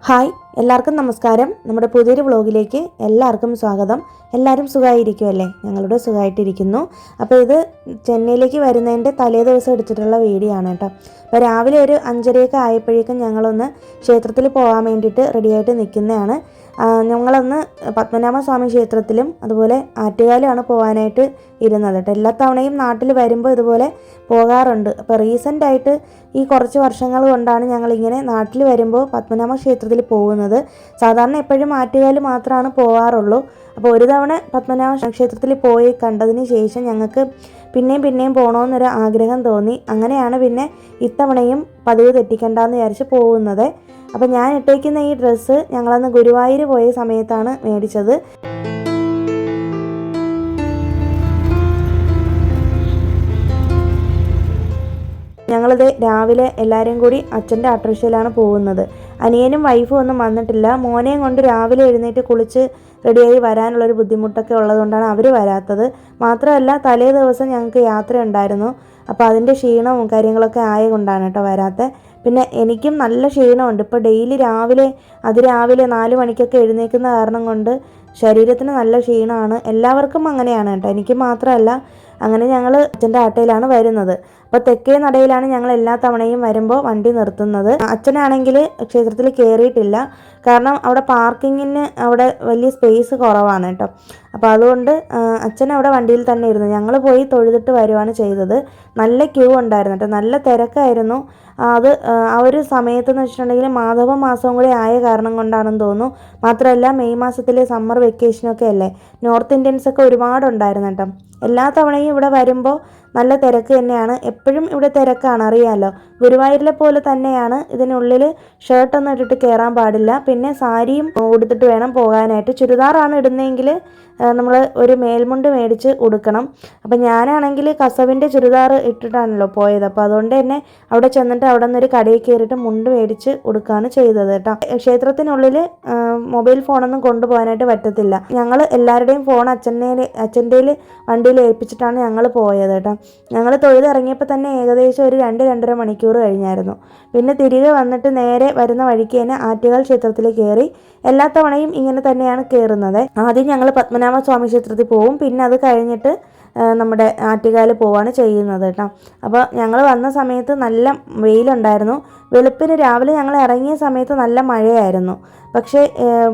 Hi, എല്ലാവർക്കും നമസ്കാരം. നമ്മുടെ പുതിയൊരു വ്ളോഗിലേക്ക് എല്ലാവർക്കും സ്വാഗതം. എല്ലാവരും സുഖമായിരിക്കുമല്ലേ? ഞങ്ങളുടെ സുഖമായിട്ടിരിക്കുന്നു. അപ്പോൾ ഇത് ചെന്നൈയിലേക്ക് വരുന്നതിൻ്റെ തലേ ദിവസം എടുത്തിട്ടുള്ള വീഡിയോ ആണ് കേട്ടോ. അപ്പോൾ രാവിലെ ഒരു 5:30 ആയപ്പോഴേക്കും ഞങ്ങളൊന്ന് ക്ഷേത്രത്തിൽ പോകാൻ വേണ്ടിയിട്ട് റെഡിയായിട്ട് നിൽക്കുന്നതാണ്. ഞങ്ങളൊന്ന് പത്മനാഭസ്വാമി ക്ഷേത്രത്തിലും അതുപോലെ ആറ്റുകാലുമാണ് പോകാനായിട്ട് ഇരുന്നത് കേട്ടോ. എല്ലാ തവണയും നാട്ടിൽ വരുമ്പോൾ ഇതുപോലെ പോകാറുണ്ട്. അപ്പോൾ റീസെൻ്റായിട്ട് ഈ കുറച്ച് വർഷങ്ങൾ കൊണ്ടാണ് ഞങ്ങളിങ്ങനെ നാട്ടിൽ വരുമ്പോൾ പത്മനാഭ ക്ഷേത്രത്തിൽ പോകുന്നത്. സാധാരണ എപ്പോഴും ആറ്റുകാൽ മാത്രമാണ് പോകാറുള്ളൂ. അപ്പോൾ ഒരു തവണ പത്മനാഭ ക്ഷേത്രത്തിൽ പോയി കണ്ടതിന് ശേഷം ഞങ്ങൾക്ക് പിന്നെയും പോകണമെന്നൊരു ആഗ്രഹം തോന്നി. അങ്ങനെയാണ് പിന്നെ ഇത്തവണയും പതിവ് തെറ്റിക്കണ്ടെന്ന് വിചാരിച്ച് പോകുന്നത്. അപ്പോൾ ഞാൻ ഇട്ടേക്കുന്ന ഈ ഡ്രസ്സ് ഞങ്ങളന്ന് ഗുരുവായൂർ പോയ സമയത്താണ് മേടിച്ചത്. ഞങ്ങളിത് രാവിലെ എല്ലാവരും കൂടി അച്ഛൻ്റെ ഓട്ടോറിക്ഷയിലാണ് പോകുന്നത്. അനിയനും വൈഫും ഒന്നും വന്നിട്ടില്ല. മോനെയും കൊണ്ട് രാവിലെ എഴുന്നേറ്റ് കുളിച്ച് റെഡിയായി വരാനുള്ളൊരു ബുദ്ധിമുട്ടൊക്കെ ഉള്ളതുകൊണ്ടാണ് അവർ വരാത്തത്. മാത്രമല്ല തലേ ദിവസം ഞങ്ങൾക്ക് യാത്ര ഉണ്ടായിരുന്നു. അപ്പോൾ അതിൻ്റെ ക്ഷീണവും കാര്യങ്ങളൊക്കെ ആയതുകൊണ്ടാണ് കേട്ടോ വരാത്തത്. പിന്നെ എനിക്കും നല്ല ക്ഷീണമുണ്ട്. ഇപ്പോൾ ഡെയിലി രാവിലെ 4 മണിക്കൊക്കെ എഴുന്നേൽക്കുന്ന കാരണം കൊണ്ട് ശരീരത്തിന് നല്ല ക്ഷീണമാണ്. എല്ലാവർക്കും അങ്ങനെയാണ് കേട്ടോ, എനിക്ക് മാത്രമല്ല. അങ്ങനെ ഞങ്ങൾ അച്ഛൻ്റെ ആട്ടയിലാണ് വരുന്നത്. അപ്പോൾ തെക്കേ നടയിലാണ് ഞങ്ങൾ എല്ലാ തവണയും വരുമ്പോൾ വണ്ടി നിർത്തുന്നത്. അച്ഛനാണെങ്കിൽ ക്ഷേത്രത്തിൽ കയറിയിട്ടില്ല, കാരണം അവിടെ പാർക്കിങ്ങിന് അവിടെ വലിയ സ്പേസ് കുറവാണ് കേട്ടോ. അപ്പോൾ അതുകൊണ്ട് അച്ഛൻ അവിടെ വണ്ടിയിൽ തന്നെ ഇരുന്നു. ഞങ്ങൾ പോയി തൊഴുതിട്ട് വരുവാണ് ചെയ്തത്. നല്ല ക്യൂ ഉണ്ടായിരുന്നു കേട്ടോ, നല്ല തിരക്കായിരുന്നു. അത് ആ ഒരു സമയത്തെന്ന് വെച്ചിട്ടുണ്ടെങ്കിൽ മാധവ മാസവും കൂടി ആയ കാരണം കൊണ്ടാണെന്ന് തോന്നുന്നു. മാത്രമല്ല മെയ് മാസത്തിലെ സമ്മർ വെക്കേഷനൊക്കെ അല്ലേ, നോർത്ത് ഇന്ത്യൻസൊക്കെ ഒരുപാടുണ്ടായിരുന്നു കേട്ടോ. എല്ലാ തവണയും ഇവിടെ വരുമ്പോൾ നല്ല തിരക്ക് തന്നെയാണ്. എപ്പോഴും ഇവിടെ തിരക്കാണ്, അറിയാമല്ലോ. ഗുരുവായൂരിലെ പോലെ തന്നെയാണ്. ഇതിനുള്ളിൽ ഷർട്ടൊന്നും ഇട്ടിട്ട് കയറാൻ പാടില്ല. പിന്നെ സാരിയും ഉടുത്തിട്ട് വേണം പോകാനായിട്ട്. ചുരിദാറാണ് ഇടുന്നതെങ്കിൽ നമ്മൾ ഒരു മേൽമുണ്ട് മേടിച്ച് ഉടുക്കണം. അപ്പം ഞാനാണെങ്കിൽ കസവിൻ്റെ ചുരിദാർ ഇട്ടിട്ടാണല്ലോ പോയത്. അപ്പോൾ അതുകൊണ്ട് തന്നെ അവിടെ ചെന്നിട്ട് അവിടെ നിന്നൊരു കടയിൽ കയറിയിട്ട് മുണ്ട് മേടിച്ച് ഉടുക്കുകയാണ് ചെയ്തത് കേട്ടോ. ക്ഷേത്രത്തിനുള്ളിൽ മൊബൈൽ ഫോണൊന്നും കൊണ്ടുപോകാനായിട്ട് പറ്റത്തില്ല. ഞങ്ങൾ എല്ലാവരുടെയും ഫോൺ അച്ഛൻ്റെ വണ്ടിയിൽ ഏൽപ്പിച്ചിട്ടാണ് ഞങ്ങൾ പോയത് കേട്ടോ. ഞങ്ങൾ തൊഴുതിറങ്ങിയപ്പോൾ തന്നെ ഏകദേശം ഒരു 2-2.5 മണിക്കൂർ കഴിഞ്ഞായിരുന്നു. പിന്നെ തിരികെ വന്നിട്ട് നേരെ വരുന്ന വഴിക്ക് തന്നെ ആറ്റുകാൽ ക്ഷേത്രത്തിൽ കയറി. എല്ലാ തവണയും ഇങ്ങനെ തന്നെയാണ് കയറുന്നത്. ആദ്യം ഞങ്ങൾ പത്മനാഭസ്വാമി ക്ഷേത്രത്തിൽ പോവും, പിന്നെ അത് കഴിഞ്ഞിട്ട് നമ്മുടെ ആറ്റുകാൽ പോവാണ് ചെയ്യുന്നത് കേട്ടോ. അപ്പോൾ ഞങ്ങൾ വന്ന സമയത്ത് നല്ല വെയിലുണ്ടായിരുന്നു. വെളുപ്പിന് രാവിലെ ഞങ്ങൾ ഇറങ്ങിയ സമയത്ത് നല്ല മഴയായിരുന്നു. പക്ഷേ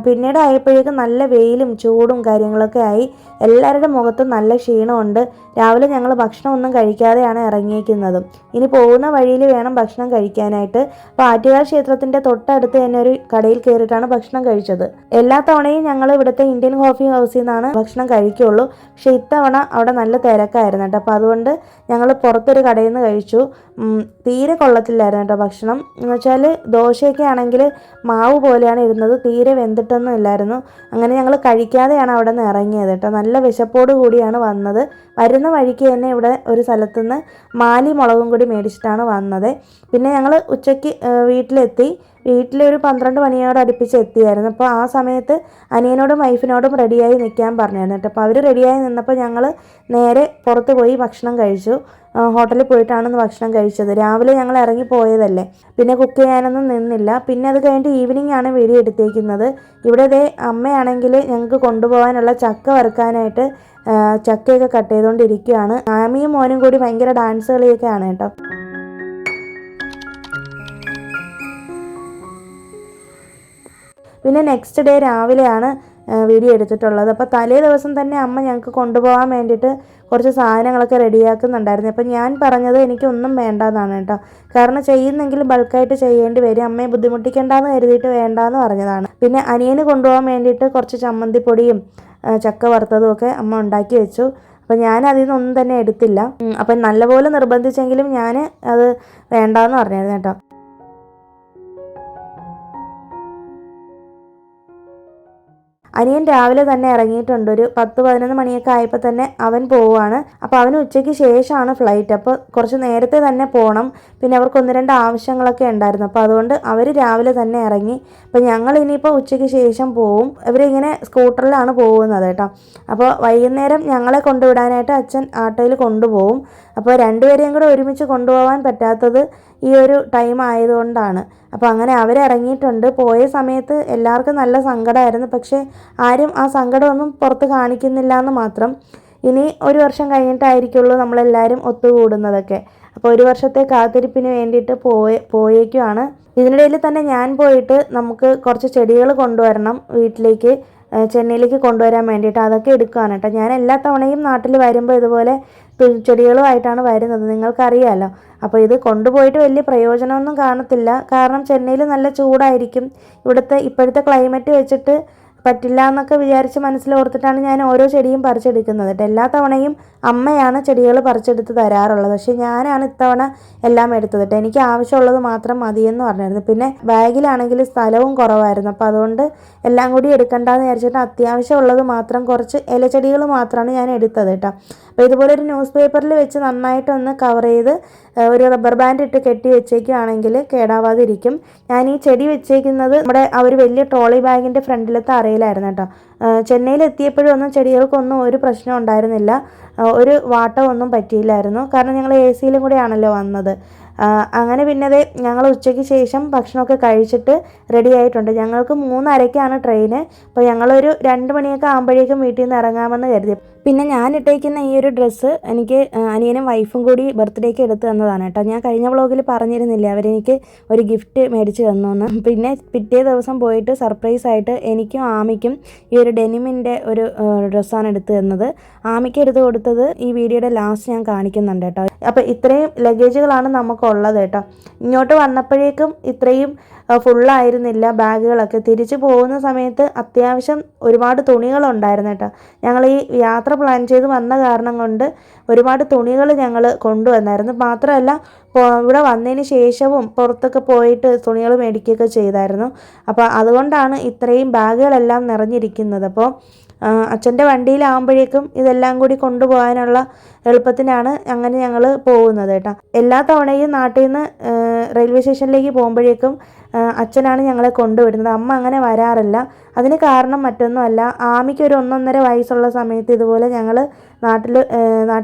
പിന്നീട് ആയപ്പോഴേക്കും നല്ല വെയിലും ചൂടും കാര്യങ്ങളൊക്കെ ആയി. എല്ലാവരുടെ മുഖത്തും നല്ല ക്ഷീണമുണ്ട്. രാവിലെ ഞങ്ങൾ ഭക്ഷണം ഒന്നും കഴിക്കാതെയാണ് ഇറങ്ങിയിരിക്കുന്നതും. ഇനി പോകുന്ന വഴിയിൽ വേണം ഭക്ഷണം കഴിക്കാനായിട്ട്. അപ്പോൾ ആറ്റുകാൽ ക്ഷേത്രത്തിൻ്റെ തൊട്ടടുത്ത് തന്നെ ഒരു കടയിൽ കയറിയിട്ടാണ് ഭക്ഷണം കഴിച്ചത്. എല്ലാ തവണയും ഞങ്ങൾ ഇവിടുത്തെ ഇന്ത്യൻ കോഫി ഹൗസിൽ നിന്നാണ് ഭക്ഷണം കഴിക്കുകയുള്ളൂ. പക്ഷേ ഇത്തവണ അവിടെ നല്ല തിരക്കായിരുന്നു കേട്ടോ. അപ്പോൾ അതുകൊണ്ട് ഞങ്ങൾ പുറത്തൊരു കടയിൽ നിന്ന് കഴിച്ചു. തീരെ കൊള്ളത്തില്ലായിരുന്നു കേട്ടോ ഭക്ഷണം. എന്ന് വെച്ചാൽ ദോശയൊക്കെ ആണെങ്കിൽ മാവ് പോലെയാണ് ഇരുന്നത്, തീരെ വെന്തിട്ടൊന്നും ഇല്ലായിരുന്നു. അങ്ങനെ ഞങ്ങൾ കഴിക്കാതെയാണ് അവിടെ നിന്ന് ഇറങ്ങിയത് കേട്ടോ. നല്ല വിശപ്പോട് കൂടിയാണ് വന്നത്. വരുന്ന വഴിക്ക് തന്നെ ഇവിടെ ഒരു സ്ഥലത്തുനിന്ന് മാലി മുളകും കൂടി മേടിച്ചിട്ടാണ് വന്നത്. പിന്നെ ഞങ്ങൾ ഉച്ചയ്ക്ക് വീട്ടിലെത്തി. വീട്ടിലൊരു 12 മണിയോട് അടുപ്പിച്ച് എത്തിയായിരുന്നു. അപ്പോൾ ആ സമയത്ത് അനിയനോടും വൈഫിനോടും റെഡിയായി നിൽക്കാൻ പറഞ്ഞായിരുന്നു കേട്ടോ. അപ്പോൾ അവർ റെഡിയായി നിന്നപ്പോൾ ഞങ്ങൾ നേരെ പുറത്ത് പോയി ഭക്ഷണം കഴിച്ചു. ഹോട്ടലിൽ പോയിട്ടാണ് ഭക്ഷണം കഴിച്ചത്. രാവിലെ ഞങ്ങൾ ഇറങ്ങി പോയതല്ലേ, പിന്നെ കുക്ക് ചെയ്യാനൊന്നും നിന്നില്ല. പിന്നെ അത് കഴിഞ്ഞിട്ട് ഈവനിങ് ആണ് വീഡിയോ എടുത്തേക്കുന്നത്. ഇവിടെ ദേ അമ്മയാണെങ്കിൽ ഞങ്ങൾക്ക് കൊണ്ടുപോകാനുള്ള ചക്ക വറുക്കാനായിട്ട് ചക്കയൊക്കെ കട്ട് ചെയ്തുകൊണ്ടിരിക്കുകയാണ്. ആമിയും മോനും കൂടി ഭയങ്കര ഡാൻസ് കളിയൊക്കെയാണ് കേട്ടോ. പിന്നെ നെക്സ്റ്റ് ഡേ രാവിലെയാണ് വീഡിയോ എടുത്തിട്ടുള്ളത്. അപ്പോൾ തലേ ദിവസം തന്നെ അമ്മ ഞങ്ങൾക്ക് കൊണ്ടുപോകാൻ വേണ്ടിയിട്ട് കുറച്ച് സാധനങ്ങളൊക്കെ റെഡിയാക്കുന്നുണ്ടായിരുന്നു. അപ്പോൾ ഞാൻ പറഞ്ഞത് എനിക്കൊന്നും വേണ്ടാന്നാണ് കേട്ടോ. കാരണം ചെയ്യുന്നെങ്കിലും ബൾക്കായിട്ട് ചെയ്യേണ്ടി വരും, അമ്മയെ ബുദ്ധിമുട്ടിക്കേണ്ടെന്ന് കരുതിയിട്ട് വേണ്ടാന്ന് പറഞ്ഞതാണ്. പിന്നെ അനിയന് കൊണ്ടുപോകാൻ വേണ്ടിയിട്ട് കുറച്ച് ചമ്മന്തിപ്പൊടിയും ചക്ക വറുത്തതും ഒക്കെ അമ്മ ഉണ്ടാക്കി വെച്ചു. അപ്പോൾ ഞാൻ അതിൽ നിന്നൊന്നും തന്നെ എടുത്തില്ല. അപ്പം നല്ലപോലെ നിർബന്ധിച്ചെങ്കിലും ഞാൻ അത് വേണ്ടാന്ന് പറഞ്ഞായിരുന്നു കേട്ടോ. അനിയൻ രാവിലെ തന്നെ ഇറങ്ങിയിട്ടുണ്ട്. ഒരു 10-11 മണിയൊക്കെ ആയപ്പോൾ തന്നെ അവൻ പോവുകയാണ്. അപ്പോൾ അവന് ഉച്ചയ്ക്ക് ശേഷമാണ് ഫ്ലൈറ്റ്. അപ്പോൾ കുറച്ച് നേരത്തെ തന്നെ പോകണം. പിന്നെ അവർക്ക് 1-2 ആവശ്യങ്ങളൊക്കെ ഉണ്ടായിരുന്നു. അപ്പോൾ അതുകൊണ്ട് അവർ രാവിലെ തന്നെ ഇറങ്ങി. അപ്പോൾ ഞങ്ങൾ ഇനിയിപ്പോൾ ഉച്ചയ്ക്ക് ശേഷം പോവും. ഇവരിങ്ങനെ സ്കൂട്ടറിലാണ് പോകുന്നത് കേട്ടോ. അപ്പോൾ വൈകുന്നേരം ഞങ്ങളെ കൊണ്ടുവിടാനായിട്ട് അച്ഛൻ ആട്ടോയിൽ കൊണ്ടുപോകും. അപ്പോൾ രണ്ടുപേരെയും കൂടെ ഒരുമിച്ച് കൊണ്ടുപോകാൻ പറ്റാത്തത് ഈ ഒരു ടൈം ആയതുകൊണ്ടാണ്. അപ്പോൾ അങ്ങനെ അവരിറങ്ങിയിട്ടുണ്ട്. പോയ സമയത്ത് എല്ലാവർക്കും നല്ല സങ്കടമായിരുന്നു. പക്ഷേ ആരും ആ സങ്കടമൊന്നും പുറത്ത് കാണിക്കുന്നില്ല എന്ന് മാത്രം. ഇനി 1 വർഷം കഴിഞ്ഞിട്ടായിരിക്കുള്ളൂ നമ്മളെല്ലാവരും ഒത്തുകൂടുന്നതൊക്കെ. അപ്പോൾ 1 വർഷത്തെ കാത്തിരിപ്പിന് വേണ്ടിയിട്ട് പോയേക്കുവാണ്. ഇതിനിടയിൽ തന്നെ ഞാൻ പോയിട്ട് നമുക്ക് കുറച്ച് ചെടികൾ കൊണ്ടുവരണം വീട്ടിലേക്ക്, ചെന്നൈയിലേക്ക് കൊണ്ടുവരാൻ വേണ്ടിയിട്ട്. അതൊക്കെ എടുക്കുകയാണ് കേട്ടോ. ഞാൻ എല്ലാ തവണയും നാട്ടിൽ വരുമ്പോൾ ഇതുപോലെ ചെടികളുമായിട്ടാണ് വരുന്നത്, നിങ്ങൾക്കറിയാമല്ലോ. അപ്പോൾ ഇത് കൊണ്ടുപോയിട്ട് വലിയ പ്രയോജനമൊന്നും കാണത്തില്ല. കാരണം ചെന്നൈയിൽ നല്ല ചൂടായിരിക്കും. ഇപ്പോഴത്തെ ക്ലൈമറ്റ് വെച്ചിട്ട് പറ്റില്ല എന്നൊക്കെ വിചാരിച്ച് മനസ്സിലോർത്തിട്ടാണ് ഞാൻ ഓരോ ചെടിയും പറിച്ചെടുക്കുന്നത് കേട്ടോ. എല്ലാ തവണയും അമ്മയാണ് ചെടികൾ പറിച്ചെടുത്ത് തരാറുള്ളത്. പക്ഷേ ഞാനാണ് ഇത്തവണ എല്ലാം എടുത്തത് കേട്ടോ. എനിക്ക് ആവശ്യമുള്ളത് മാത്രം മതിയെന്ന് പറഞ്ഞിരുന്നു. പിന്നെ ബാഗിലാണെങ്കിൽ സ്ഥലവും കുറവായിരുന്നു. അപ്പോൾ അതുകൊണ്ട് എല്ലാം കൂടി എടുക്കണ്ടെന്ന് വിചാരിച്ചിട്ട് അത്യാവശ്യമുള്ളത് മാത്രം കുറച്ച് ഇലച്ചെടികൾ മാത്രമാണ് ഞാൻ എടുത്തത് കേട്ടോ. അപ്പോൾ ഇതുപോലെ ഒരു ന്യൂസ് പേപ്പറിൽ വെച്ച് നന്നായിട്ടൊന്ന് കവർ ചെയ്ത് ഒരു റബ്ബർ ബാൻഡ് ഇട്ട് കെട്ടി വെച്ചേക്കുകയാണെങ്കിൽ കേടാവാതിരിക്കും. ഞാൻ ഈ ചെടി വെച്ചേക്കുന്നത് നമ്മുടെ ആ ഒരു വലിയ ട്രോളി ബാഗിൻ്റെ ഫ്രണ്ടിലത്തെ അറയിലായിരുന്നു കേട്ടോ. ചെന്നൈയിൽ എത്തിയപ്പോഴും ഒന്നും ചെടികൾക്കൊന്നും ഒരു പ്രശ്നം ഉണ്ടായിരുന്നില്ല, ഒരു വാട്ടമൊന്നും പറ്റിയില്ലായിരുന്നു. കാരണം ഞങ്ങൾ AC-യിലും കൂടെ ആണല്ലോ വന്നത്. അങ്ങനെ പിന്നെ ഞങ്ങൾ ഉച്ചയ്ക്ക് ശേഷം ഭക്ഷണമൊക്കെ കഴിച്ചിട്ട് റെഡി ആയിട്ടുണ്ട്. ഞങ്ങൾക്ക് 3:30-ക്കാണ് ട്രെയിന്. അപ്പോൾ ഞങ്ങളൊരു 2 മണിയൊക്കെ ആകുമ്പോഴേക്കും വീട്ടിൽ നിന്ന് ഇറങ്ങാമെന്ന് കരുതി. പിന്നെ ഞാൻ ഇട്ടേക്കുന്ന ഈ ഒരു ഡ്രസ്സ് എനിക്ക് അനിയനും വൈഫും കൂടി ബർത്ത്ഡേക്ക് എടുത്ത് തന്നതാണ് കേട്ടോ. ഞാൻ കഴിഞ്ഞ വ്ളോഗിൽ പറഞ്ഞിരുന്നില്ല അവരെനിക്ക് ഒരു ഗിഫ്റ്റ് മേടിച്ച് തന്നുവെന്ന്. പിന്നെ പിറ്റേ ദിവസം പോയിട്ട് സർപ്രൈസായിട്ട് എനിക്കും ആമിക്കും ഈ ഒരു ഡെനിമിൻ്റെ ഒരു ഡ്രസ്സാണ് എടുത്ത് തന്നത്. ആമിക്ക് എടുത്ത് കൊടുത്തത് ഈ വീഡിയോയുടെ ലാസ്റ്റ് ഞാൻ കാണിക്കുന്നുണ്ട് കേട്ടോ. അപ്പോൾ ഇത്രയും ലഗേജുകളാണ് നമുക്കുള്ളത് കേട്ടോ. ഇങ്ങോട്ട് വന്നപ്പോഴേക്കും ഇത്രയും ഫുള്ളായിരുന്നില്ല ബാഗുകളൊക്കെ. തിരിച്ചു പോകുന്ന സമയത്ത് അത്യാവശ്യം ഒരുപാട് തുണികളുണ്ടായിരുന്നു കേട്ടോ. ഞങ്ങൾ ഈ യാത്ര പ്ലാൻ ചെയ്ത് വന്ന കാരണം കൊണ്ട് ഒരുപാട് തുണികൾ ഞങ്ങൾ കൊണ്ടുവന്നായിരുന്നു. മാത്രമല്ല ഇവിടെ വന്നതിന് ശേഷവും പുറത്തൊക്കെ പോയിട്ട് തുണികൾ മേടിക്കുകയൊക്കെ ചെയ്തായിരുന്നു. അപ്പോൾ അതുകൊണ്ടാണ് ഇത്രയും ബാഗുകളെല്ലാം നിറഞ്ഞിരിക്കുന്നത്. അപ്പോൾ അച്ഛൻ്റെ വണ്ടിയിലാകുമ്പോഴേക്കും ഇതെല്ലാം കൂടി കൊണ്ടുപോകാനുള്ള എളുപ്പത്തിനാണ് അങ്ങനെ ഞങ്ങൾ പോകുന്നത് കേട്ടോ. എല്ലാ തവണയും നാട്ടിൽ നിന്ന് റെയിൽവേ സ്റ്റേഷനിലേക്ക് പോകുമ്പോഴേക്കും അച്ഛനാണ് ഞങ്ങളെ കൊണ്ടുവിടുന്നത്. അമ്മ അങ്ങനെ വരാറില്ല. അതിന് കാരണം മറ്റൊന്നുമല്ല, ആമിക്ക് ഒരു 1-1.5 വയസ്സുള്ള സമയത്ത് ഇതുപോലെ ഞങ്ങൾ നാട്ടിൽ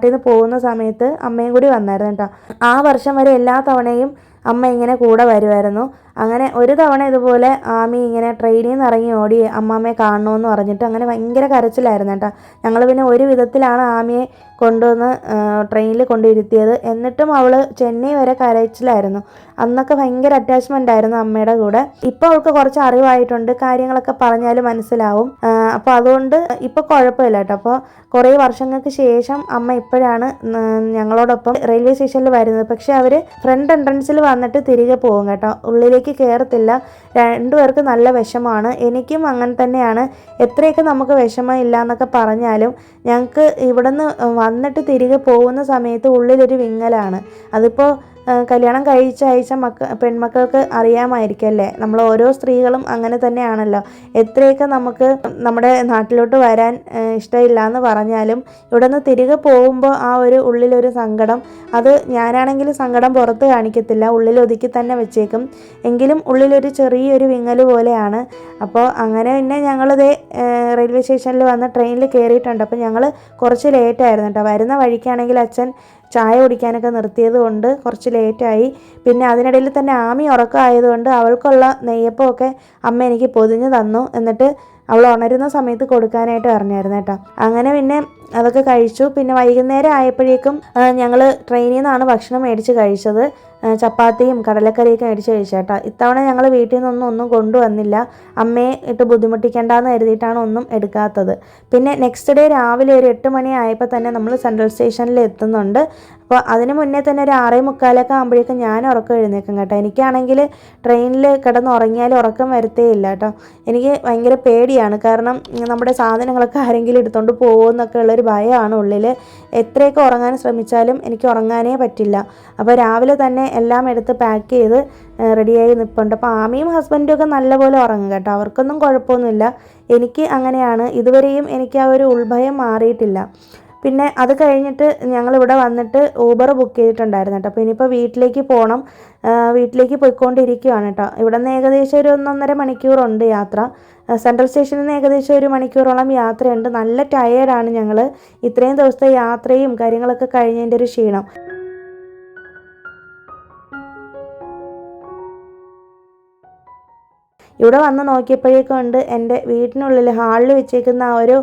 നിന്ന് പോകുന്ന സമയത്ത് അമ്മയും കൂടി വന്നായിരുന്നു കേട്ടോ. ആ വർഷം വരെ എല്ലാ തവണയും അമ്മ ഇങ്ങനെ കൂടെ വരുമായിരുന്നു. അങ്ങനെ ഒരു തവണ ഇതുപോലെ ആമി ഇങ്ങനെ ട്രെയിനിൽ നിന്ന് ഇറങ്ങി ഓടി അമ്മാമ്മയെ കാണണമെന്ന് പറഞ്ഞിട്ട് അങ്ങനെ ഭയങ്കര കരച്ചിലായിരുന്നു കേട്ടോ. ഞങ്ങൾ പിന്നെ ഒരു വിധത്തിലാണ് ആമിയെ കൊണ്ടുവന്ന് ട്രെയിനിൽ കൊണ്ടിരുത്തിയത്. എന്നിട്ടും അവൾ ചെന്നൈ വരെ കരച്ചിലായിരുന്നു. അന്നൊക്കെ ഭയങ്കര അറ്റാച്ച്മെൻ്റ് ആയിരുന്നു അമ്മയുടെ കൂടെ. ഇപ്പോൾ അവൾക്ക് കുറച്ച് അറിവായിട്ടുണ്ട്, കാര്യങ്ങളൊക്കെ പറഞ്ഞാൽ മനസ്സിലാവും. അപ്പോൾ അതുകൊണ്ട് ഇപ്പോൾ കുഴപ്പമില്ല കേട്ടോ. അപ്പോൾ കുറേ വർഷങ്ങൾക്ക് ശേഷം അമ്മ ഇപ്പോഴാണ് ഞങ്ങളോടൊപ്പം റെയിൽവേ സ്റ്റേഷനിൽ വരുന്നത്. പക്ഷേ അവർ ഫ്രണ്ട് എൻട്രൻസിൽ വന്നിട്ട് തിരികെ പോകും കേട്ടോ, ഉള്ളിലേക്ക് കയറത്തില്ല. രണ്ടുപേർക്ക് നല്ല വിഷമമാണ്. എനിക്കും അങ്ങനെ തന്നെയാണ്. എത്രയൊക്കെ നമുക്ക് വിഷമം ഇല്ല എന്നൊക്കെ പറഞ്ഞാലും ഞങ്ങൾക്ക് ഇവിടെ നിന്ന് വന്നിട്ട് തിരികെ പോകുന്ന സമയത്ത് ഉള്ളിലൊരു വിങ്ങലാണ്. അതിപ്പോൾ കല്യാണം കഴിച്ച പെൺമക്കൾക്ക് അറിയാമായിരിക്കും അല്ലേ. നമ്മൾ ഓരോ സ്ത്രീകളും അങ്ങനെ തന്നെയാണല്ലോ. എത്രയൊക്കെ നമുക്ക് നമ്മുടെ നാട്ടിലോട്ട് വരാൻ ഇഷ്ടമില്ല എന്ന് പറഞ്ഞാലും ഇവിടെ നിന്ന് തിരികെ പോകുമ്പോൾ ആ ഒരു ഉള്ളിലൊരു സങ്കടം, അത് ഞാനാണെങ്കിൽ സങ്കടം പുറത്ത് കാണിക്കത്തില്ല, ഉള്ളിൽ ഒതുക്കി തന്നെ വെച്ചേക്കും. എങ്കിലും ഉള്ളിലൊരു ചെറിയൊരു വിങ്ങൽ പോലെയാണ്. അപ്പോൾ അങ്ങനെ പിന്നെ ഞങ്ങളിതേ റെയിൽവേ സ്റ്റേഷനിൽ വന്ന് ട്രെയിനിൽ കയറിയിട്ടുണ്ട്. അപ്പോൾ ഞങ്ങൾ കുറച്ച് ലേറ്റായിരുന്നു കേട്ടോ. വരുന്ന വഴിക്കാണെങ്കിൽ അച്ഛൻ ചായ കുടിക്കാനൊക്കെ നിർത്തിയത് കൊണ്ട് കുറച്ച് ലേറ്റായി. പിന്നെ അതിനിടയിൽ തന്നെ ആമി ഉറക്കമായതുകൊണ്ട് അവൾക്കുള്ള നെയ്യപ്പമൊക്കെ അമ്മ എനിക്ക് പൊതിഞ്ഞ് തന്നു. എന്നിട്ട് അവൾ ഉണരുന്ന സമയത്ത് കൊടുക്കാനായിട്ട് പറഞ്ഞായിരുന്നു കേട്ടോ. അങ്ങനെ പിന്നെ അതൊക്കെ കഴിച്ചു. പിന്നെ വൈകുന്നേരം ആയപ്പോഴേക്കും ഞങ്ങൾ ട്രെയിനിൽ നിന്നാണ് ഭക്ഷണം മേടിച്ച് കഴിച്ചത്. ചപ്പാത്തിയും കടലക്കറിയൊക്കെ മേടിച്ച് കഴിച്ചേട്ടാ. ഇത്തവണ ഞങ്ങൾ വീട്ടിൽ നിന്നൊന്നും ഒന്നും കൊണ്ടുവന്നില്ല, അമ്മയെ ഇട്ട് ബുദ്ധിമുട്ടിക്കേണ്ടെന്ന് കരുതിയിട്ടാണ് ഒന്നും എടുക്കാത്തത്. പിന്നെ നെക്സ്റ്റ് ഡേ രാവിലെ ഒരു 8 മണി ആയപ്പോൾ തന്നെ നമ്മൾ സെൻട്രൽ സ്റ്റേഷനിൽ എത്തുന്നുണ്ട്. അപ്പോൾ അതിന് മുന്നേ തന്നെ ഒരു 6:45 ആകുമ്പോഴേക്കും ഞാൻ ഉറക്കം എഴുന്നേക്കും കേട്ടോ. എനിക്കാണെങ്കിൽ ട്രെയിനിൽ കിടന്ന് ഉറങ്ങിയാലും ഉറക്കം വരത്തേ ഇല്ല കേട്ടോ. എനിക്ക് ഭയങ്കര പേടിയാണ്. കാരണം നമ്മുടെ സാധനങ്ങളൊക്കെ ആരെങ്കിലും എടുത്തുകൊണ്ട് പോകുമെന്നൊക്കെ ഉള്ളൊരു ഭയമാണ് ഉള്ളിൽ. എത്രയൊക്കെ ഉറങ്ങാൻ ശ്രമിച്ചാലും എനിക്ക് ഉറങ്ങാനേ പറ്റില്ല. അപ്പോൾ രാവിലെ തന്നെ എല്ലാം എടുത്ത് പാക്ക് ചെയ്ത് റെഡിയായി നിൽപ്പുണ്ട്. അപ്പോൾ ആമിയും ഹസ്ബൻഡും ഒക്കെ നല്ലപോലെ ഉറങ്ങും കേട്ടോ. അവർക്കൊന്നും കുഴപ്പമൊന്നുമില്ല. എനിക്ക് അങ്ങനെയാണ്. ഇതുവരെയും എനിക്ക് ആ ഒരു ഉൾഭയം മാറിയിട്ടില്ല. പിന്നെ അത് കഴിഞ്ഞിട്ട് ഞങ്ങളിവിടെ വന്നിട്ട് ഊബർ ബുക്ക് ചെയ്തിട്ടുണ്ടായിരുന്നു കേട്ടോ. അപ്പോൾ ഇനിയിപ്പോൾ വീട്ടിലേക്ക് പോകണം. വീട്ടിലേക്ക് പോയിക്കൊണ്ടിരിക്കുകയാണ് കേട്ടോ. ഇവിടെ നിന്ന് ഏകദേശം ഒരു 1.5 മണിക്കൂറുണ്ട് യാത്ര. സെൻട്രൽ സ്റ്റേഷനിൽ നിന്ന് ഏകദേശം 1 മണിക്കൂറോളം യാത്രയുണ്ട്. നല്ല ടയേർഡാണ് ഞങ്ങൾ. ഇത്രയും ദിവസത്തെ യാത്രയും കാര്യങ്ങളൊക്കെ കഴിഞ്ഞതിൻ്റെ ഒരു ക്ഷീണം. ഇവിടെ വന്ന് നോക്കിയപ്പോഴേക്കുണ്ട് എൻ്റെ വീട്ടിനുള്ളിൽ ഹാളിൽ വെച്ചേക്കുന്ന ആ ഒരു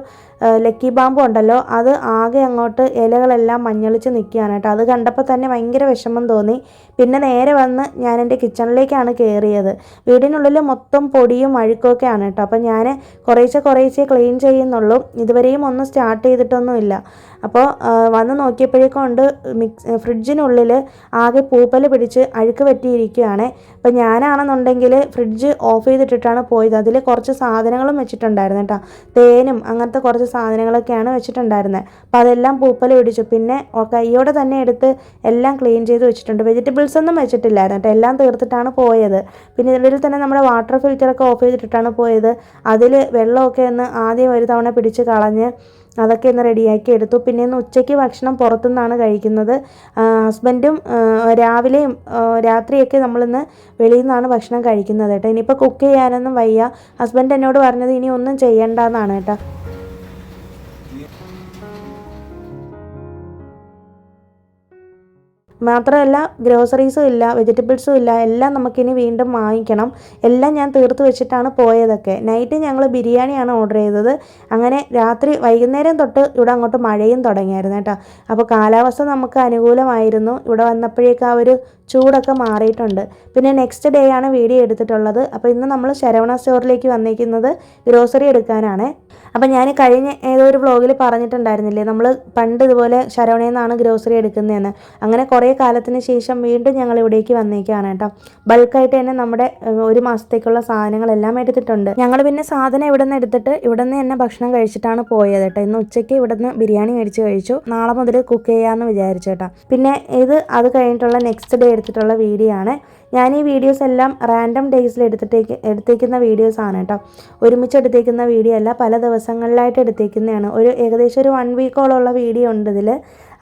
ലക്കി ബാമ്പു ഉണ്ടല്ലോ, അത് ആകെ അങ്ങോട്ട് ഇലകളെല്ലാം മഞ്ഞളിച്ച് നിൽക്കുകയാണ് കേട്ടോ. അത് കണ്ടപ്പോൾ തന്നെ ഭയങ്കര വിഷമം തോന്നി. പിന്നെ നേരെ വന്ന് ഞാൻ എൻ്റെ കിച്ചണിലേക്കാണ് കയറിയത്. വീടിനുള്ളിൽ മൊത്തം പൊടിയും അഴുക്കൊക്കെയാണ് കേട്ടോ. അപ്പം ഞാൻ കുറേശ്ശെ ക്ലീൻ ചെയ്യുന്നുള്ളൂ. ഇതുവരെയും ഒന്നും സ്റ്റാർട്ട് ചെയ്തിട്ടൊന്നുമില്ല. അപ്പോൾ വന്ന് നോക്കിയപ്പോഴേക്കൊണ്ട് ഫ്രിഡ്ജിനുള്ളിൽ ആകെ പൂപ്പൽ പിടിച്ച് അഴുക്ക് പറ്റിയിരിക്കുകയാണ്. അപ്പോൾ ഞാനാണെന്നുണ്ടെങ്കിൽ ഫ്രിഡ്ജ് ഓഫ് ചെയ്തിട്ടിട്ടാണ് പോയത്. അതിൽ കുറച്ച് സാധനങ്ങളും വെച്ചിട്ടുണ്ടായിരുന്നു കേട്ടോ. തേനും അങ്ങനത്തെ കുറച്ച് സാധനങ്ങളൊക്കെയാണ് വെച്ചിട്ടുണ്ടായിരുന്നത്. അപ്പോൾ അതെല്ലാം പൂപ്പൽ പിടിച്ചു. പിന്നെ കൈയോടെ തന്നെ എടുത്ത് എല്ലാം ക്ലീൻ ചെയ്ത് വെച്ചിട്ടുണ്ട്. വെജിറ്റബിൾസ് ഒന്നും വെച്ചിട്ടില്ലായിരുന്നു കേട്ടോ. എല്ലാം തീർത്തിട്ടാണ് പോയത്. പിന്നെ ഇതിൽ തന്നെ നമ്മുടെ വാട്ടർ ഫിൽറ്ററൊക്കെ ഓഫ് ചെയ്തിട്ടിട്ടാണ് പോയത്. അതിൽ വെള്ളമൊക്കെ ഒന്ന് ആദ്യം ഒരു തവണ പിടിച്ച് കളഞ്ഞ് അതൊക്കെ ഒന്ന് റെഡിയാക്കി എടുത്തു. പിന്നെ ഇന്ന് ഉച്ചയ്ക്ക് ഭക്ഷണം പുറത്തുനിന്നാണ് കഴിക്കുന്നത്. ഹസ്ബൻഡും രാവിലെയും രാത്രിയൊക്കെ നമ്മളിന്ന് വെളിയിൽ നിന്നാണ് ഭക്ഷണം കഴിക്കുന്നത് കേട്ടോ. ഇനിയിപ്പോൾ കുക്ക് ചെയ്യാനൊന്നും വയ്യ. ഹസ്ബൻഡ് എന്നോട് പറഞ്ഞത് ഇനി ഒന്നും ചെയ്യണ്ടെന്നാണ് കേട്ടോ. മാത്രമല്ല ഗ്രോസറീസും ഇല്ല, വെജിറ്റബിൾസും ഇല്ല. എല്ലാം നമുക്കിനി വീണ്ടും വാങ്ങിക്കണം. എല്ലാം ഞാൻ തീർത്ത് വെച്ചിട്ടാണ് പോയതൊക്കെ. നൈറ്റ് ഞങ്ങൾ ബിരിയാണിയാണ് ഓർഡർ ചെയ്തത്. അങ്ങനെ രാത്രി വൈകുന്നേരം തൊട്ട് ഇവിടെ അങ്ങോട്ട് മഴയും തുടങ്ങിയായിരുന്നു കേട്ടോ. അപ്പോൾ കാലാവസ്ഥ നമുക്ക് അനുകൂലമായിരുന്നു. ഇവിടെ വന്നപ്പോഴേക്കും ആ ഒരു ചൂടൊക്കെ മാറിയിട്ടുണ്ട്. പിന്നെ നെക്സ്റ്റ് ഡേ ആണ് വീഡിയോ എടുത്തിട്ടുള്ളത്. അപ്പോൾ ഇന്ന് നമ്മൾ ശരവണ സ്റ്റോറിലേക്ക് വന്നിരിക്കുന്നത് ഗ്രോസറി എടുക്കാനാണ്. അപ്പം ഞാൻ കഴിഞ്ഞ ഏതോ ഒരു വ്ളോഗിൽ പറഞ്ഞിട്ടുണ്ടായിരുന്നില്ലേ, നമ്മൾ പണ്ട് ഇതുപോലെ ശരവണയിൽ നിന്നാണ് ഗ്രോസറി എടുക്കുന്നതെന്ന്. അങ്ങനെ കുറേ കാലത്തിന് ശേഷം വീണ്ടും ഞങ്ങൾ ഇവിടേക്ക് വന്നേക്കാണ് കേട്ടോ. ബൾക്കായിട്ട് തന്നെ നമ്മുടെ 1 മാസത്തേക്കുള്ള സാധനങ്ങളെല്ലാം എടുത്തിട്ടുണ്ട്. ഞങ്ങൾ പിന്നെ സാധനം ഇവിടെ നിന്ന് എടുത്തിട്ട് ഇവിടെ നിന്ന് തന്നെ ഭക്ഷണം കഴിച്ചിട്ടാണ് പോയത് കേട്ടോ. ഇന്ന് ഉച്ചയ്ക്ക് ഇവിടെ നിന്ന് ബിരിയാണി മേടിച്ച് കഴിച്ചു. നാളെ മുതൽ കുക്ക് ചെയ്യാമെന്ന് വിചാരിച്ചു കേട്ടോ. പിന്നെ അത് കഴിഞ്ഞിട്ടുള്ള നെക്സ്റ്റ് ഡേ എടുത്തിട്ടുള്ള വീഡിയോ ആണ്. ഞാൻ ഈ വീഡിയോസ് എല്ലാം റാൻഡം ഡേയ്സിൽ എടുത്തേക്കുന്ന വീഡിയോസാണ് കേട്ടോ. ഒരുമിച്ച് എടുത്തേക്കുന്ന വീഡിയോ അല്ല, പല ദിവസങ്ങളിലായിട്ട് എടുത്തേക്കുന്നതാണ്. ഏകദേശം ഒരു 1 വീക്കോളമുള്ള വീഡിയോ ഉണ്ട് ഇതിൽ.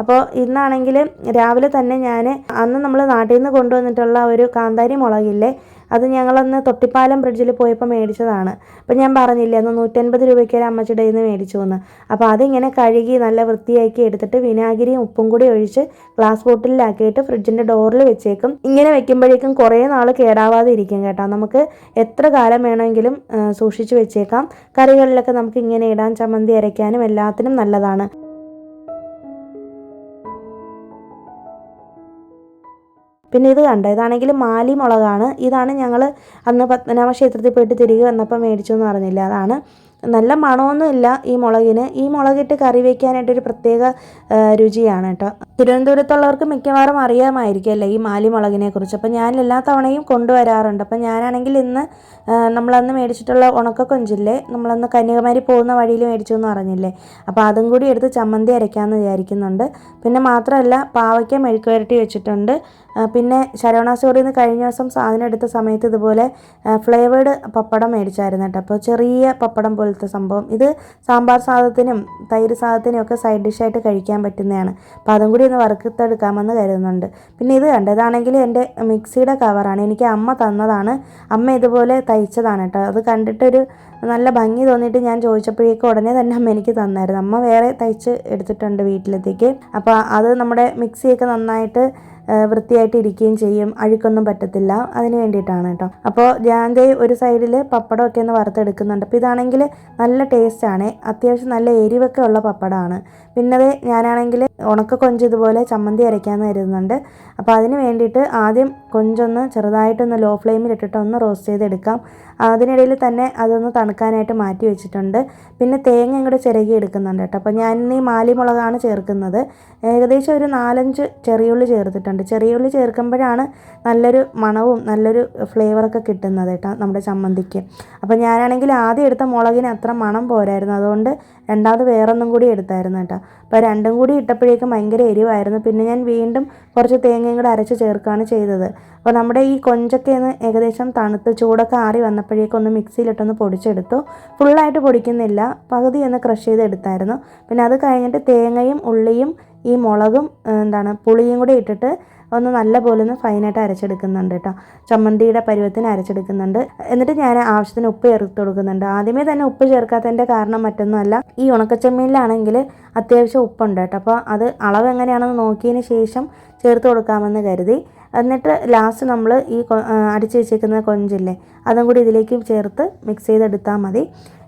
അപ്പോൾ ഇന്നാണെങ്കിൽ രാവിലെ തന്നെ ഞാൻ അന്ന് നമ്മൾ നാട്ടിൽ നിന്ന് കൊണ്ടുവന്നിട്ടുള്ള ഒരു കാന്താരി മുളകില്ലേ, അത് ഞങ്ങളന്ന് തൊട്ടിപ്പാലം ബ്രിഡ്ജിൽ പോയപ്പോൾ മേടിച്ചതാണ്. അപ്പോൾ ഞാൻ പറഞ്ഞില്ലേ അന്ന് 150 രൂപയ്ക്ക് ഒരു അമ്മച്ചിയുടെ നിന്ന് മേടിച്ചു എന്ന്. അപ്പോൾ അതിങ്ങനെ കഴുകി നല്ല വൃത്തിയാക്കി എടുത്തിട്ട് വിനാഗിരിയും ഉപ്പും കൂടി ഒഴിച്ച് ഗ്ലാസ് ബോട്ടിലാക്കിയിട്ട് ഫ്രിഡ്ജിൻ്റെ ഡോറിൽ വെച്ചേക്കും. ഇങ്ങനെ വെക്കുമ്പോഴേക്കും കുറേ നാൾ കേടാവാതെ ഇരിക്കും കേട്ടോ. നമുക്ക് എത്ര കാലം വേണമെങ്കിലും സൂക്ഷിച്ച് വെച്ചേക്കാം. കറികളിലൊക്കെ നമുക്ക് ഇങ്ങനെ ഇടാൻ, ചമ്മന്തി അരയ്ക്കാനും എല്ലാത്തിനും നല്ലതാണ്. പിന്നെ ഇത് കണ്ടോ, ഇതാണെങ്കിൽ മാലി മുളകാണ്. ഇതാണ് ഞങ്ങൾ അന്ന് പത്മനാഭ ക്ഷേത്രത്തിൽ പോയിട്ട് തിരികെ വന്നപ്പോൾ മേടിച്ചു എന്ന് പറഞ്ഞില്ല, അതാണ്. നല്ല മണമൊന്നുമില്ല ഈ മുളകിന്. ഈ മുളകിട്ട് കറി വയ്ക്കാനായിട്ടൊരു പ്രത്യേക രുചിയാണ് കേട്ടോ. തിരുവനന്തപുരത്തുള്ളവർക്ക് മിക്കവാറും അറിയാമായിരിക്കും അല്ലേ ഈ മാലി മുളകിനെ കുറിച്ച്. അപ്പോൾ ഞാൻ എല്ലാ തവണയും കൊണ്ടുവരാറുണ്ട്. അപ്പോൾ ഞാനാണെങ്കിൽ ഇന്ന് നമ്മളന്ന് മേടിച്ചിട്ടുള്ള ഉണക്കക്കൊഞ്ചില്ലേ, നമ്മളന്ന് കന്യാകുമാരി പോകുന്ന വഴിയിൽ മേടിച്ചു എന്ന് പറഞ്ഞില്ലേ, അപ്പോൾ അതും കൂടി എടുത്ത് ചമ്മന്തി അരയ്ക്കാമെന്ന് വിചാരിക്കുന്നുണ്ട്. പിന്നെ മാത്രമല്ല പാവയ്ക്ക മെഴുക്ക് പുരട്ടി വെച്ചിട്ടുണ്ട്. പിന്നെ ശരവണ സ്റ്റോറിൽ നിന്ന് കഴിഞ്ഞ ദിവസം സാധനം എടുത്ത സമയത്ത് ഇതുപോലെ ഫ്ലേവേഡ് പപ്പടം മേടിച്ചായിരുന്നു കേട്ടോ. അപ്പോൾ ചെറിയ പപ്പടം പോലത്തെ സംഭവം, ഇത് സാമ്പാർ സാധനത്തിനും തൈര് സാധനത്തിനും ഒക്കെ സൈഡ് ഡിഷായിട്ട് കഴിക്കാൻ പറ്റുന്നതാണ്. അപ്പോൾ അതും കൂടി ഒന്ന് വറുത്തെടുക്കാമെന്ന് കരുതുന്നുണ്ട്. പിന്നെ ഇത് കണ്ടോ, ഇതാണെങ്കിൽ എൻ്റെ മിക്സിയുടെ കവറാണ്. എനിക്ക് അമ്മ തന്നതാണ്. അമ്മ ഇതുപോലെ തയ്ച്ചതാണ് കേട്ടോ. അത് കണ്ടിട്ടൊരു നല്ല ഭംഗി തോന്നിയിട്ട് ഞാൻ ചോദിച്ചപ്പോഴേക്കും ഉടനെ തന്നെ അമ്മ എനിക്ക് തന്നായിരുന്നു. അമ്മ വേറെ തയ്ച്ച് എടുത്തിട്ടുണ്ട് വീട്ടിലത്തേക്ക്. അപ്പോൾ അത് നമ്മുടെ മിക്സിയൊക്കെ നന്നായിട്ട് വൃത്തിയായിട്ട് ഇരിക്കുകയും ചെയ്യും, അഴുക്കൊന്നും പറ്റത്തില്ല. അതിന് വേണ്ടിയിട്ടാണ് കേട്ടോ. അപ്പോൾ ഞാൻ ഒരു സൈഡിൽ പപ്പടമൊക്കെ ഒന്ന് വറുത്തെടുക്കുന്നുണ്ട്. അപ്പോൾ ഇതാണെങ്കിൽ നല്ല ടേസ്റ്റാണ്, അത്യാവശ്യം നല്ല എരിവൊക്കെ ഉള്ള പപ്പടമാണ്. പിന്നെ ഞാനാണെങ്കിൽ ഉണക്ക കൊഞ്ച് ഇതുപോലെ ചമ്മന്തി അരയ്ക്കാമെന്ന് കരുതുന്നുണ്ട്. അപ്പോൾ അതിന് വേണ്ടിയിട്ട് ആദ്യം കൊഞ്ചൊന്ന് ചെറുതായിട്ടൊന്ന് ലോ ഫ്ലെയിമിലിട്ടിട്ട് ഒന്ന് റോസ്റ്റ് ചെയ്തെടുക്കാം. അതിനിടയിൽ തന്നെ അതൊന്ന് തണുക്കാനായിട്ട് മാറ്റി വെച്ചിട്ടുണ്ട്. പിന്നെ തേങ്ങ ഇങ്ങോട്ട് ചിരകി എടുക്കുന്നുണ്ട് കേട്ടോ. അപ്പോൾ ഞാൻ ഈ മാലി മുളകാണ് ചേർക്കുന്നത്. ഏകദേശം ഒരു 4-5 ചെറിയുള്ളി ചേർത്തിട്ടുണ്ട്. ചേർക്കുന്നുണ്ട്. ചെറിയ ഉള്ളി ചേർക്കുമ്പോഴാണ് നല്ലൊരു മണവും നല്ലൊരു ഫ്ലേവറൊക്കെ കിട്ടുന്നത് കേട്ടോ നമ്മുടെ ചമ്മന്തിക്ക്. അപ്പോൾ ഞാനാണെങ്കിൽ ആദ്യം എടുത്ത മുളകിന് അത്ര മണം പോരായിരുന്നു, അതുകൊണ്ട് രണ്ടാമത് വേറൊന്നും കൂടി എടുത്തായിരുന്നു കേട്ടോ. അപ്പോൾ രണ്ടും കൂടി ഇട്ടപ്പോഴേക്കും ഭയങ്കര എരിവായിരുന്നു. പിന്നെ ഞാൻ വീണ്ടും കുറച്ച് തേങ്ങയും കൂടെ അരച്ച് ചേർക്കുകയാണ് ചെയ്തത്. അപ്പോൾ നമ്മുടെ ഈ കൊഞ്ചൊക്കെ ഒന്ന് ഏകദേശം തണുത്ത് ചൂടൊക്കെ ആറി വന്നപ്പോഴേക്കും ഒന്ന് മിക്സിയിലിട്ടൊന്ന് പൊടിച്ചെടുത്തു. ഫുള്ളായിട്ട് പൊടിക്കുന്നില്ല, പകുതി ഒന്ന് ക്രഷ് ചെയ്തെടുത്തായിരുന്നു. പിന്നെ അത് കഴിഞ്ഞിട്ട് തേങ്ങയും ഉള്ളിയും ഈ മുളകും പുളിയും കൂടി ഇട്ടിട്ട് ഒന്ന് നല്ലപോലെ ഒന്ന് ഫൈനായിട്ട് അരച്ചെടുക്കുന്നുണ്ട് കേട്ടോ. ചമ്മന്തിയുടെ പരുവത്തിന് അരച്ചെടുക്കുന്നുണ്ട്. എന്നിട്ട് ഞാൻ ആവശ്യത്തിന് ഉപ്പ് ചേർത്ത് കൊടുക്കുന്നുണ്ട്. ആദ്യമേ തന്നെ ഉപ്പ് ചേർക്കാത്തതിൻ്റെ കാരണം മറ്റൊന്നുമല്ല, ഈ ഉണക്കച്ചമ്മീനിലാണെങ്കിൽ അത്യാവശ്യം ഉപ്പുണ്ട് കേട്ടോ. അപ്പോൾ അത് അളവ് എങ്ങനെയാണെന്ന് നോക്കിയതിന് ശേഷം ചേർത്ത് കൊടുക്കാമെന്ന് കരുതി. എന്നിട്ട് ലാസ്റ്റ് നമ്മൾ ഈ അടിച്ച് വെച്ചേക്കുന്ന കൊഞ്ചില്ലേ, അതും കൂടി ഇതിലേക്ക് ചേർത്ത് മിക്സ് ചെയ്തെടുത്താൽ മതി.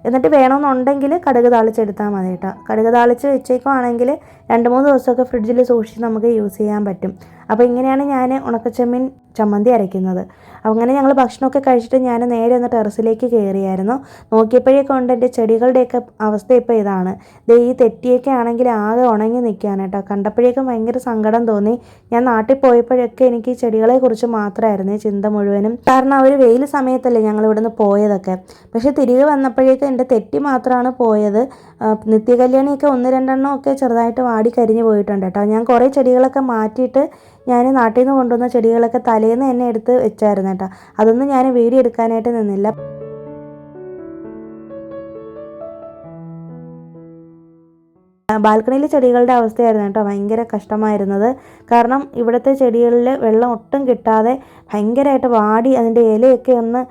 എന്നിട്ട് വേണമെന്നുണ്ടെങ്കിൽ കടുക് താളിച്ചെടുത്താൽ മതി കേട്ടോ. കടുക് താളിച്ച് വെച്ചേക്കുവാണെങ്കിൽ 2-3 ദിവസമൊക്കെ ഫ്രിഡ്ജിൽ സൂക്ഷിച്ച് നമുക്ക് യൂസ് ചെയ്യാൻ പറ്റും. അപ്പോൾ ഇങ്ങനെയാണ് ഞാൻ ഉണക്കച്ചമ്മീൻ ചമ്മന്തി അരയ്ക്കുന്നത്. അങ്ങനെ ഞങ്ങൾ ഭക്ഷണമൊക്കെ കഴിച്ചിട്ട് ഞാൻ നേരെ ഒന്ന് ടെറസിലേക്ക് കയറിയായിരുന്നു. നോക്കിയപ്പോഴേക്കും ഉണ്ട് എൻ്റെ ചെടികളുടെയൊക്കെ അവസ്ഥ ഇപ്പോൾ ഇതാണ്. ഈ തെറ്റിയൊക്കെ ആണെങ്കിൽ ആകെ ഉണങ്ങി നിൽക്കുകയാണ് കേട്ടോ. കണ്ടപ്പോഴേക്കും ഭയങ്കര സങ്കടം തോന്നി. ഞാൻ നാട്ടിൽ പോയപ്പോഴൊക്കെ എനിക്ക് ഈ ചെടികളെക്കുറിച്ച് മാത്രമായിരുന്നു ചിന്ത മുഴുവനും. കാരണം അവർ വെയിൽ സമയത്തല്ലേ ഞങ്ങൾ ഇവിടുന്ന് പോയതൊക്കെ. പക്ഷേ തിരികെ വന്നപ്പോഴേക്കും എൻ്റെ തെറ്റി മാത്രമാണ് പോയത്. നിത്യകല്യാണിയൊക്കെ 1-2 ഒക്കെ ചെറുതായിട്ട് വാടി കരിഞ്ഞു പോയിട്ടുണ്ട് കേട്ടോ. ഞാൻ കുറേ ചെടികളൊക്കെ മാറ്റിയിട്ട് ഞാൻ നാട്ടിൽ നിന്ന് കൊണ്ടുവന്ന ചെടികളൊക്കെ തലേന്ന് തന്നെ എടുത്ത് വെച്ചായിരുന്നു കേട്ടോ. അതൊന്നും ഞാൻ വീഡിയോ എടുക്കാനായിട്ട് നിന്നില്ല. ബാൽക്കണിയിലെ ചെടികളുടെ അവസ്ഥയായിരുന്നു കേട്ടോ ഭയങ്കര കഷ്ടമായിരുന്നത്. കാരണം ഇവിടുത്തെ ചെടികളിൽ വെള്ളം ഒട്ടും കിട്ടാതെ ഭയങ്കരമായിട്ട് വാടി അതിൻ്റെ ഇലയൊക്കെ ഒന്ന്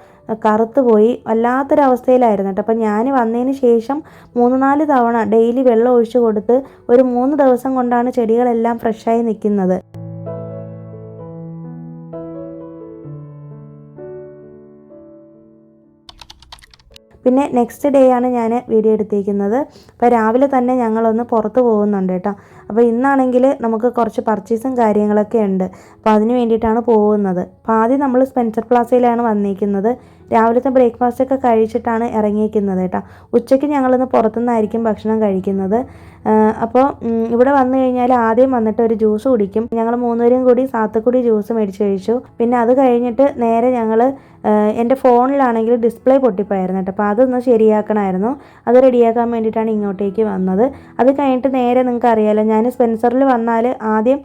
കറുത്ത് പോയി വല്ലാത്തൊരവസ്ഥയിലായിരുന്നു കേട്ടോ. അപ്പം ഞാൻ വന്നതിന് ശേഷം 3-4 തവണ ഡെയിലി വെള്ളം ഒഴിച്ചു കൊടുത്ത് ഒരു 3 ദിവസം കൊണ്ടാണ് ചെടികളെല്ലാം ഫ്രഷായി നിൽക്കുന്നത്. പിന്നെ നെക്സ്റ്റ് ഡേ ആണ് ഞാൻ വീഡിയോ എടുത്തിരിക്കുന്നത്. അപ്പോൾ രാവിലെ തന്നെ ഞങ്ങളൊന്ന് പുറത്ത് പോകുന്നുണ്ട് കേട്ടോ. അപ്പോൾ ഇന്നാണെങ്കിൽ നമുക്ക് കുറച്ച് പർച്ചേസും കാര്യങ്ങളൊക്കെ ഉണ്ട്. അപ്പോൾ അതിന് വേണ്ടിയിട്ടാണ് പോകുന്നത്. അപ്പോൾ ആദ്യം നമ്മൾ സ്പെൻസർ പ്ലാസയിലാണ് വന്നിരിക്കുന്നത്. രാവിലത്തെ ബ്രേക്ക്ഫാസ്റ്റൊക്കെ കഴിച്ചിട്ടാണ് ഇറങ്ങിയിരിക്കുന്നത് കേട്ടോ. ഉച്ചയ്ക്ക് ഞങ്ങളിന്ന് പുറത്തുനിന്നായിരിക്കും ഭക്ഷണം കഴിക്കുന്നത്. അപ്പോൾ ഇവിടെ വന്നു കഴിഞ്ഞാൽ ആദ്യം വന്നിട്ട് ഒരു ജ്യൂസ് കുടിക്കും. ഞങ്ങൾ 3 പേരും കൂടി സാത്തുക്കുടി ജ്യൂസ് മേടിച്ച് കഴിച്ചു. പിന്നെ അത് കഴിഞ്ഞിട്ട് നേരെ ഞങ്ങൾ എൻ്റെ ഫോണിലാണെങ്കിൽ ഡിസ്പ്ലേ പൊട്ടിപ്പോയായിരുന്നു കേട്ടോ. അപ്പോൾ അതൊന്ന് ശരിയാക്കണമായിരുന്നു. അത് റെഡിയാക്കാൻ വേണ്ടിയിട്ടാണ് ഇങ്ങോട്ടേക്ക് വന്നത്. അത് കഴിഞ്ഞിട്ട് നേരെ നിങ്ങൾക്ക് അറിയാമല്ലോ, ഞാൻ സ്പെൻസറിൽ വന്നാൽ ആദ്യം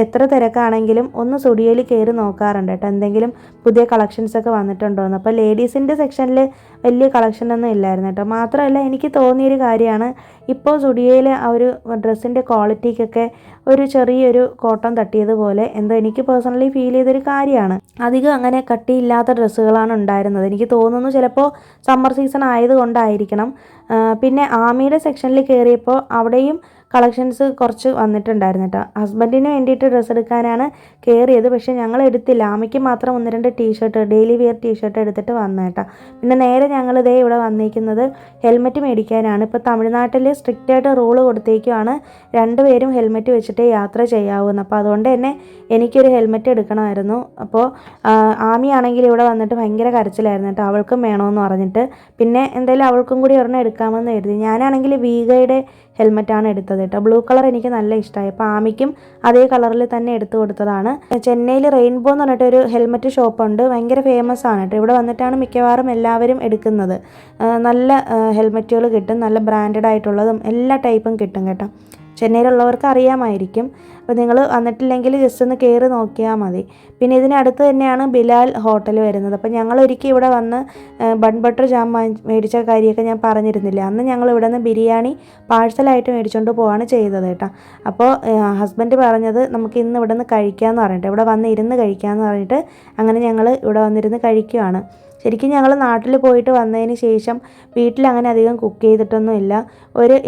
എത്ര തിരക്കാണെങ്കിലും ഒന്ന് സ്റ്റുഡിയോയിൽ കയറി നോക്കാറുണ്ട് കേട്ടോ, എന്തെങ്കിലും പുതിയ കളക്ഷൻസൊക്കെ വന്നിട്ടുണ്ടോയെന്ന്. അപ്പോൾ ലേഡീസിൻ്റെ സെക്ഷനിൽ വലിയ കളക്ഷനൊന്നും ഇല്ലായിരുന്നു കേട്ടോ. മാത്രമല്ല എനിക്ക് തോന്നിയൊരു കാര്യമാണ്, ഇപ്പോൾ സ്റ്റുഡിയോയിൽ ആ ഒരു ഡ്രസ്സിൻ്റെ ക്വാളിറ്റിക്കൊക്കെ ഒരു ചെറിയൊരു കോട്ടൺ തട്ടിയതുപോലെ എന്തോ എനിക്ക് പേഴ്സണലി ഫീൽ ചെയ്തൊരു കാര്യമാണ്. അധികം അങ്ങനെ കട്ടിയില്ലാത്ത ഡ്രസ്സുകളാണ് ഉണ്ടായിരുന്നത്. എനിക്ക് തോന്നുന്നു ചിലപ്പോൾ സമ്മർ സീസൺ ആയതുകൊണ്ടായിരിക്കണം. പിന്നെ ആമിയുടെ സെക്ഷനിൽ കയറിയപ്പോൾ അവിടെയും കളക്ഷൻസ് കുറച്ച് വന്നിട്ടുണ്ടായിരുന്നു കേട്ടോ. ഹസ്ബൻഡിന് വേണ്ടിയിട്ട് ഡ്രസ്സ് എടുക്കാനാണ് കയറിയത്, പക്ഷേ ഞങ്ങൾ എടുത്തില്ല. ആമയ്ക്ക് മാത്രം 1-2 ടീഷർട്ട്, ഡെയിലി വെയർ ടീഷർട്ട് എടുത്തിട്ട് വന്നു കേട്ടോ. പിന്നെ നേരെ ഞങ്ങൾ ഇവിടെ വന്നിരിക്കുന്നത് ഹെൽമെറ്റ് മേടിക്കാനാണ്. ഇപ്പോൾ തമിഴ്നാട്ടിൽ സ്ട്രിക്റ്റ് ആയിട്ട് റൂള് കൊടുത്തേക്കുവാണ്, 2 പേരും ഹെൽമെറ്റ് വെച്ചിട്ടേ യാത്ര ചെയ്യാവൂന്ന്. അപ്പോൾ അതുകൊണ്ട് തന്നെ എനിക്കൊരു ഹെൽമെറ്റ് എടുക്കണമായിരുന്നു. അപ്പോൾ ആമിയാണെങ്കിൽ ഇവിടെ വന്നിട്ട് ഭയങ്കര കരച്ചിലായിരുന്നു കേട്ടോ, അവൾക്കും വേണമെന്ന് പറഞ്ഞിട്ട്. പിന്നെ എന്തായാലും അവൾക്കും കൂടി ഒരെണ്ണം എടുക്കാമെന്ന് കരുതി. ഞാനാണെങ്കിൽ വീഗയുടെ ഹെൽമെറ്റാണ് എടുത്തത് കേട്ടോ. ബ്ലൂ കളർ എനിക്ക് നല്ല ഇഷ്ടമായി. അപ്പോൾ ആമിക്കും അതേ കളറിൽ തന്നെ എടുത്തു കൊടുത്തതാണ്. ചെന്നൈയിൽ റെയിൻബോ എന്ന് പറഞ്ഞിട്ടൊരു ഹെൽമെറ്റ് ഷോപ്പുണ്ട്, ഭയങ്കര ഫേമസ് ആണ് കേട്ടോ. ഇവിടെ വന്നിട്ടാണ് മിക്കവാറും എല്ലാവരും എടുക്കുന്നത്. നല്ല ഹെൽമെറ്റുകൾ കിട്ടും, നല്ല ബ്രാൻഡഡ് ആയിട്ടുള്ളതും എല്ലാ ടൈപ്പും കിട്ടും കേട്ടോ. ചെന്നൈയിലുള്ളവർക്ക് അറിയാമായിരിക്കും. അപ്പോൾ നിങ്ങൾ വന്നിട്ടില്ലെങ്കിൽ ജസ്റ്റ് ഒന്ന് കയറി നോക്കിയാൽ മതി. പിന്നെ ഇതിനടുത്ത് തന്നെയാണ് ബിലാൽ ഹോട്ടൽ വരുന്നത്. അപ്പോൾ ഞങ്ങൾ ഒരിക്കൽ ഇവിടെ വന്ന് ബൺ ബട്ടർ ജാം മേടിച്ച കാര്യമൊക്കെ ഞാൻ പറഞ്ഞിരുന്നില്ല. അന്ന് ഞങ്ങൾ ഇവിടെ നിന്ന് ബിരിയാണി പാഴ്സലായിട്ട് മേടിച്ചുകൊണ്ട് പോവാണ് ചെയ്തത് കേട്ടോ. അപ്പോൾ ഹസ്ബൻഡ് പറഞ്ഞത് നമുക്ക് ഇന്ന് ഇവിടെ നിന്ന് കഴിക്കാമെന്ന് പറഞ്ഞിട്ട്, ഇവിടെ വന്ന് ഇരുന്ന് കഴിക്കാമെന്ന് പറഞ്ഞിട്ട് അങ്ങനെ ഞങ്ങൾ ഇവിടെ വന്നിരുന്ന് കഴിക്കുകയാണ്. ശരിക്കും ഞങ്ങൾ നാട്ടിൽ പോയിട്ട് വന്നതിന് ശേഷം വീട്ടിൽ അങ്ങനെ അധികം കുക്ക് ചെയ്തിട്ടൊന്നുമില്ല.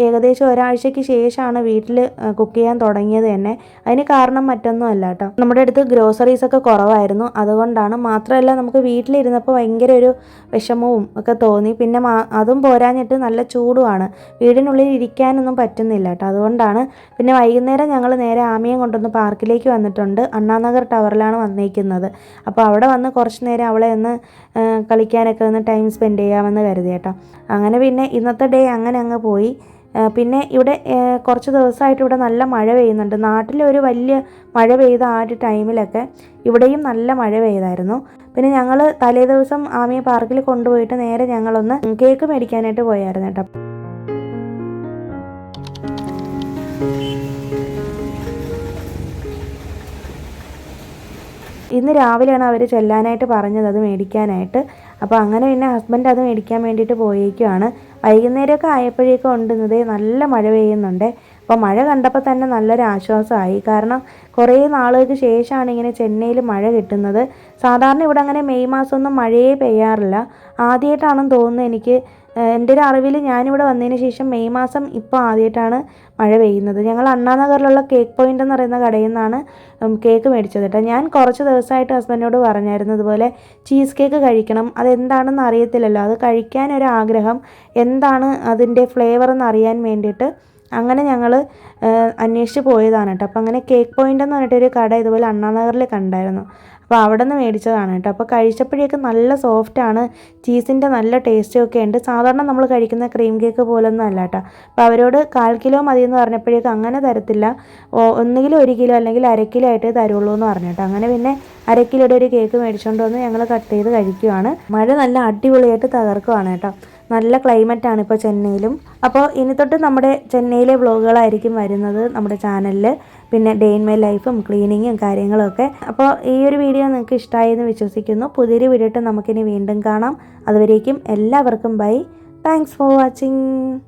ഏകദേശം ഒരാഴ്ചയ്ക്ക് ശേഷമാണ് വീട്ടിൽ കുക്ക് ചെയ്യാൻ തുടങ്ങിയത് തന്നെ. അതിന് കാരണം മറ്റൊന്നുമല്ല കേട്ടോ, നമ്മുടെ അടുത്ത് ഗ്രോസറീസൊക്കെ കുറവായിരുന്നു, അതുകൊണ്ടാണ്. മാത്രമല്ല നമുക്ക് വീട്ടിലിരുന്നപ്പോൾ ഭയങ്കര ഒരു വിഷമവും ഒക്കെ തോന്നി. പിന്നെ അതും പോരാഞ്ഞിട്ട് നല്ല ചൂടുമാണ്, വീടിനുള്ളിൽ ഇരിക്കാനൊന്നും പറ്റുന്നില്ല കേട്ടോ. അതുകൊണ്ടാണ്. പിന്നെ വൈകുന്നേരം ഞങ്ങൾ നേരെ ആമിയെ കൊണ്ടൊന്ന് പാർക്കിലേക്ക് വന്നിട്ടുണ്ട്. അണ്ണാനഗർ ടവറിലാണ് വന്നിരിക്കുന്നത്. അപ്പോൾ അവിടെ വന്ന് കുറച്ച് നേരം അവളെ ഒന്ന് കളിക്കാനൊക്കെ ഒന്ന് ടൈം സ്പെൻഡ് ചെയ്യാമെന്ന് കരുതി കേട്ടോ. അങ്ങനെ പിന്നെ ഇന്നത്തെ ഡേ അങ്ങനെ അങ്ങ് പോയി. പിന്നെ ഇവിടെ കുറച്ച് ദിവസമായിട്ട് ഇവിടെ നല്ല മഴ പെയ്യുന്നുണ്ട്. നാട്ടിലൊരു വലിയ മഴ പെയ്ത ആ ഒരു ടൈമിലൊക്കെ ഇവിടെയും നല്ല മഴ പെയ്തായിരുന്നു. പിന്നെ ഞങ്ങൾ തലേ ദിവസം ആമിയെ പാർക്കിൽ കൊണ്ടുപോയിട്ട് നേരെ ഞങ്ങളൊന്ന് കേക്ക് മേടിക്കാനായിട്ട് പോയായിരുന്നു കേട്ടോ. ഇന്ന് രാവിലെയാണ് അവർ ചെല്ലാനായിട്ട് പറഞ്ഞത് അത് മേടിക്കാനായിട്ട്. അപ്പോൾ അങ്ങനെ പിന്നെ ഹസ്ബൻഡ് അത് മേടിക്കാൻ വേണ്ടിയിട്ട് പോയേക്കുവാണ്. വൈകുന്നേരമൊക്കെ ആയപ്പോഴേക്കും ഉണ്ടെന്നത് നല്ല മഴ പെയ്യുന്നുണ്ട്. അപ്പോൾ മഴ കണ്ടപ്പോൾ തന്നെ നല്ലൊരു ആശ്വാസമായി. കാരണം കുറേ നാളുകൾക്ക് ശേഷമാണ് ഇങ്ങനെ ചെന്നൈയിൽ മഴ കിട്ടുന്നത്. സാധാരണ ഇവിടെ അങ്ങനെ മെയ് മാസമൊന്നും മഴയേ പെയ്യാറില്ല. ആദ്യമായിട്ടാണെന്ന് തോന്നുന്നു എനിക്ക്. എൻ്റെ ഒരു അറിവിൽ ഞാനിവിടെ വന്നതിന് ശേഷം മെയ് മാസം ഇപ്പോൾ ആദ്യമായിട്ടാണ് മഴ പെയ്യുന്നത്. ഞങ്ങൾ അണ്ണാനഗറിലുള്ള കേക്ക് പോയിൻ്റ് എന്ന് പറയുന്ന കടയിൽ നിന്നാണ് കേക്ക് മേടിച്ചത് കേട്ടോ. ഞാൻ കുറച്ച് ദിവസമായിട്ട് ഹസ്ബൻഡിനോട് പറഞ്ഞായിരുന്നു ഇതുപോലെ ചീസ് കേക്ക് കഴിക്കണം, അതെന്താണെന്ന് അറിയത്തില്ലല്ലോ, അത് കഴിക്കാനൊരാഗ്രഹം, എന്താണ് അതിൻ്റെ ഫ്ലേവർ എന്ന് അറിയാൻ വേണ്ടിയിട്ട് അങ്ങനെ ഞങ്ങൾ അന്വേഷിച്ച് പോയതാണ് കേട്ടോ. അപ്പോൾ അങ്ങനെ കേക്ക് പോയിൻ്റ് എന്ന് പറഞ്ഞിട്ടൊരു കട ഇതുപോലെ അണ്ണാനഗറിൽ കണ്ടായിരുന്നു. അപ്പോൾ അവിടെ നിന്ന് മേടിച്ചതാണ് കേട്ടോ. അപ്പോൾ കഴിച്ചപ്പോഴേക്കും നല്ല സോഫ്റ്റാണ്, ചീസിൻ്റെ നല്ല ടേസ്റ്റും ഒക്കെ ഉണ്ട്. സാധാരണ നമ്മൾ കഴിക്കുന്ന ക്രീം കേക്ക് പോലൊന്നും അല്ല കേട്ടോ. അപ്പോൾ അവരോട് 1/4 കിലോ മതി എന്ന് പറഞ്ഞപ്പോഴേക്കും അങ്ങനെ തരത്തില്ല, ഒന്നുകിൽ 1 കിലോ അല്ലെങ്കിൽ 1/2 കിലോ ആയിട്ട് തരുള്ളൂ എന്ന് പറഞ്ഞു കേട്ടോ. അങ്ങനെ പിന്നെ 1/2 കിലോയുടെ ഒരു കേക്ക് മേടിച്ചുകൊണ്ട് വന്ന് ഞങ്ങൾ കട്ട് ചെയ്ത് കഴിക്കുകയാണ്. മഴ നല്ല അടിപൊളിയായിട്ട് തകർക്കുവാണ് കേട്ടോ. നല്ല ക്ലൈമറ്റാണ് ഇപ്പോൾ ചെന്നൈയിലും. അപ്പോൾ ഇനി തൊട്ട് നമ്മുടെ ചെന്നൈയിലെ വ്ളോഗുകളായിരിക്കും വരുന്നത് നമ്മുടെ ചാനലിൽ. പിന്നെ ഡേ ഇൻ മൈ ലൈഫും ക്ലീനിങ്ങും കാര്യങ്ങളൊക്കെ. അപ്പോൾ ഈ ഒരു വീഡിയോ നിങ്ങൾക്ക് ഇഷ്ടമായി എന്ന് വിശ്വസിക്കുന്നു. പുതിയൊരു വീഡിയോ ആയിട്ട് നമുക്കിനി വീണ്ടും കാണാം. അതുവരേക്കും എല്ലാവർക്കും ബൈ. Thanks for watching.